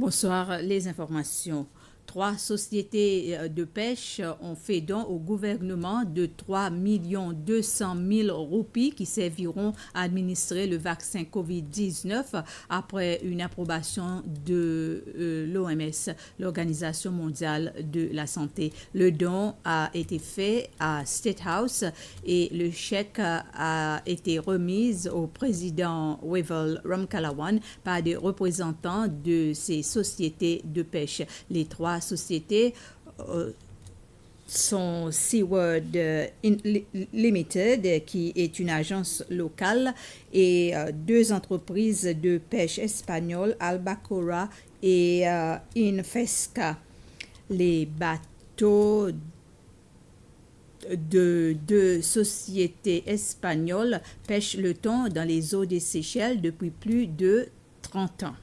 Bonsoir, les informations. 3 sociétés de pêche ont fait don au gouvernement de 3 200 000 roupies qui serviront à administrer le vaccin COVID-19 après une approbation de l'OMS, l'Organisation mondiale de la santé. Le don a été fait à State House et le chèque a été remis au président Wavel Ramkalawan par des représentants de ces sociétés de pêche. Les 3 sociétés sont Seaward Limited, qui est une agence locale, et 2 entreprises de pêche espagnoles, Albacora et Infesca. Les bateaux de 2 sociétés espagnoles pêchent le thon dans les eaux des Seychelles depuis plus de 30 ans.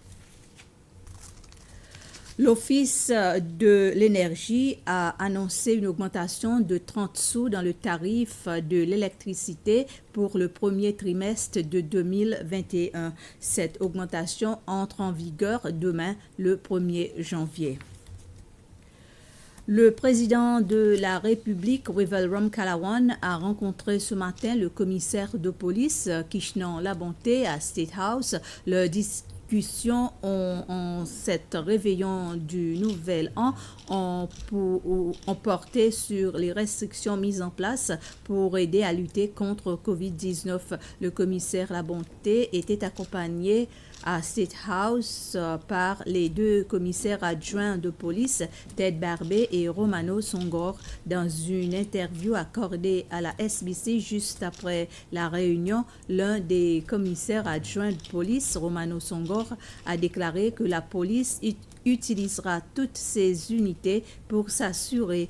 L'Office de l'énergie a annoncé une augmentation de 30 sous dans le tarif de l'électricité pour le premier trimestre de 2021. Cette augmentation entre en vigueur demain, le 1er janvier. Le président de la République, Wavel Ramkalawan, a rencontré ce matin le commissaire de police, Kishnan Labonté, à State House. Leur discussion en cette réveillon du Nouvel An ont porté sur les restrictions mises en place pour aider à lutter contre COVID-19. Le commissaire Labonté était accompagné à State House par les 2 commissaires adjoints de police, Ted Barbé et Romano Songor. Dans une interview accordée à la SBC juste après la réunion, l'un des commissaires adjoints de police, Romano Songor, a déclaré que la police utilisera toutes ses unités pour s'assurer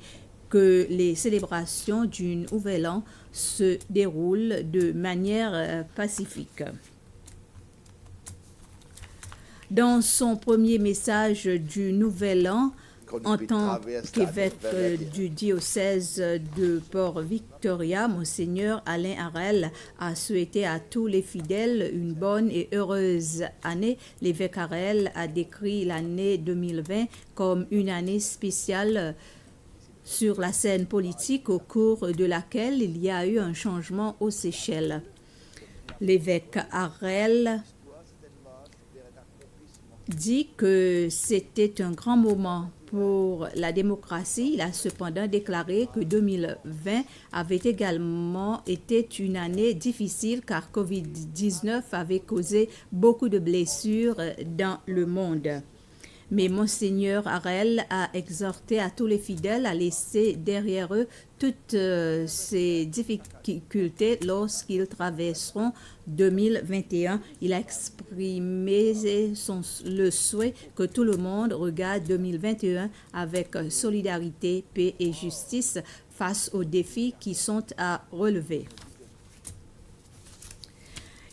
que les célébrations du Nouvel An se déroulent de manière pacifique. Dans son premier message du Nouvel An, en tant qu'évêque du diocèse de Port-Victoria, Monseigneur Alain Harel a souhaité à tous les fidèles une bonne et heureuse année. L'évêque Harel a décrit l'année 2020 comme une année spéciale sur la scène politique au cours de laquelle il y a eu un changement aux Seychelles. L'évêque Harel dit que c'était un grand moment pour la démocratie. Il a cependant déclaré que 2020 avait également été une année difficile car COVID-19 avait causé beaucoup de blessures dans le monde. Mais Monseigneur Harel a exhorté à tous les fidèles à laisser derrière eux toutes ces difficultés lorsqu'ils traverseront 2021. Il a exprimé le souhait que tout le monde regarde 2021 avec solidarité, paix et justice face aux défis qui sont à relever.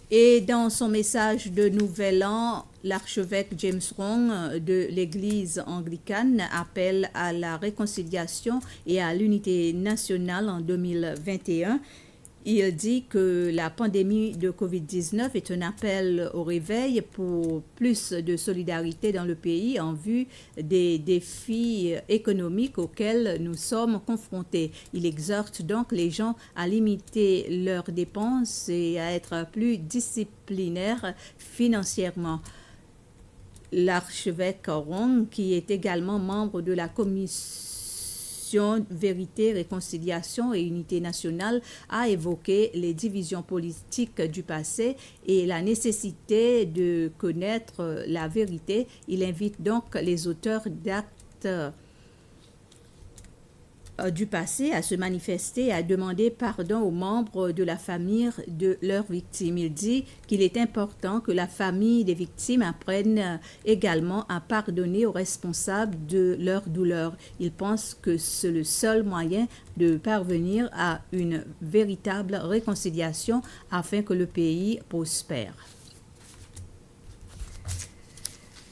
Et dans son message de Nouvel An, l'archevêque James Rong de l'Église anglicane appelle à la réconciliation et à l'unité nationale en 2021. Il dit que la pandémie de COVID-19 est un appel au réveil pour plus de solidarité dans le pays en vue des défis économiques auxquels nous sommes confrontés. Il exhorte donc les gens à limiter leurs dépenses et à être plus disciplinaires financièrement. L'archevêque Rong, qui est également membre de la commission Vérité, Réconciliation et Unité nationale, a évoqué les divisions politiques du passé et la nécessité de connaître la vérité. Il invite donc les auteurs d'actes du passé à se manifester et à demander pardon aux membres de la famille de leurs victimes. Il dit qu'il est important que la famille des victimes apprenne également à pardonner aux responsables de leur douleur. Il pense que c'est le seul moyen de parvenir à une véritable réconciliation afin que le pays prospère.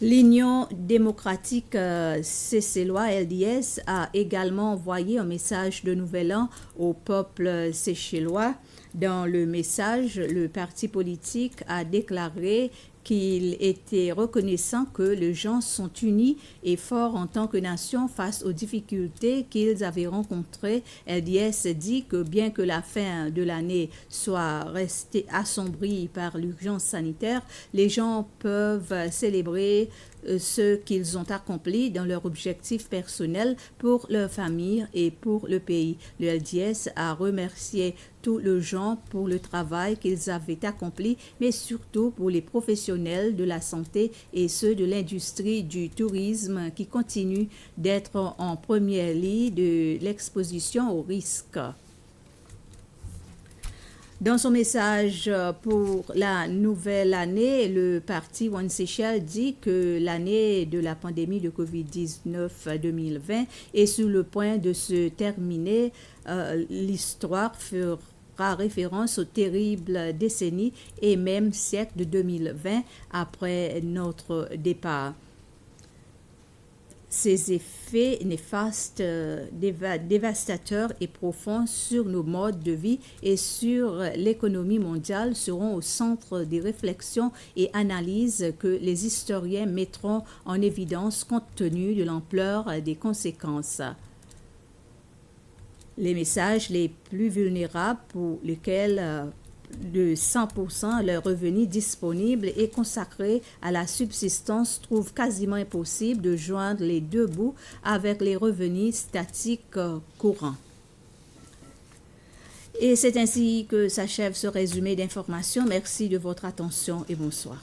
L'Union démocratique seychellois, LDS, a également envoyé un message de Nouvel An au peuple seychellois. Dans le message, le parti politique a déclaré qu'il était reconnaissant que les gens sont unis et forts en tant que nation face aux difficultés qu'ils avaient rencontrées. LDS dit que bien que la fin de l'année soit restée assombrie par l'urgence sanitaire, les gens peuvent célébrer ce qu'ils ont accompli dans leurs objectifs personnels pour leur famille et pour le pays. Le LDS a remercié tous les gens pour le travail qu'ils avaient accompli, mais surtout pour les professionnels de la santé et ceux de l'industrie du tourisme qui continuent d'être en première ligne de l'exposition aux risques. Dans son message pour la nouvelle année, le parti One Seychelles dit que l'année de la pandémie de COVID-19 2020 est sur le point de se terminer. L'histoire fera référence aux terribles décennies et même siècle de 2020 après notre départ. Ces effets néfastes, dévastateurs et profonds sur nos modes de vie et sur l'économie mondiale seront au centre des réflexions et analyses que les historiens mettront en évidence compte tenu de l'ampleur des conséquences. Les messages les plus vulnérables pour lesquels de 100% leurs revenus disponibles et consacrés à la subsistance trouvent quasiment impossible de joindre les deux bouts avec les revenus statiques courants. Et c'est ainsi que s'achève ce résumé d'informations. Merci de votre attention et bonsoir.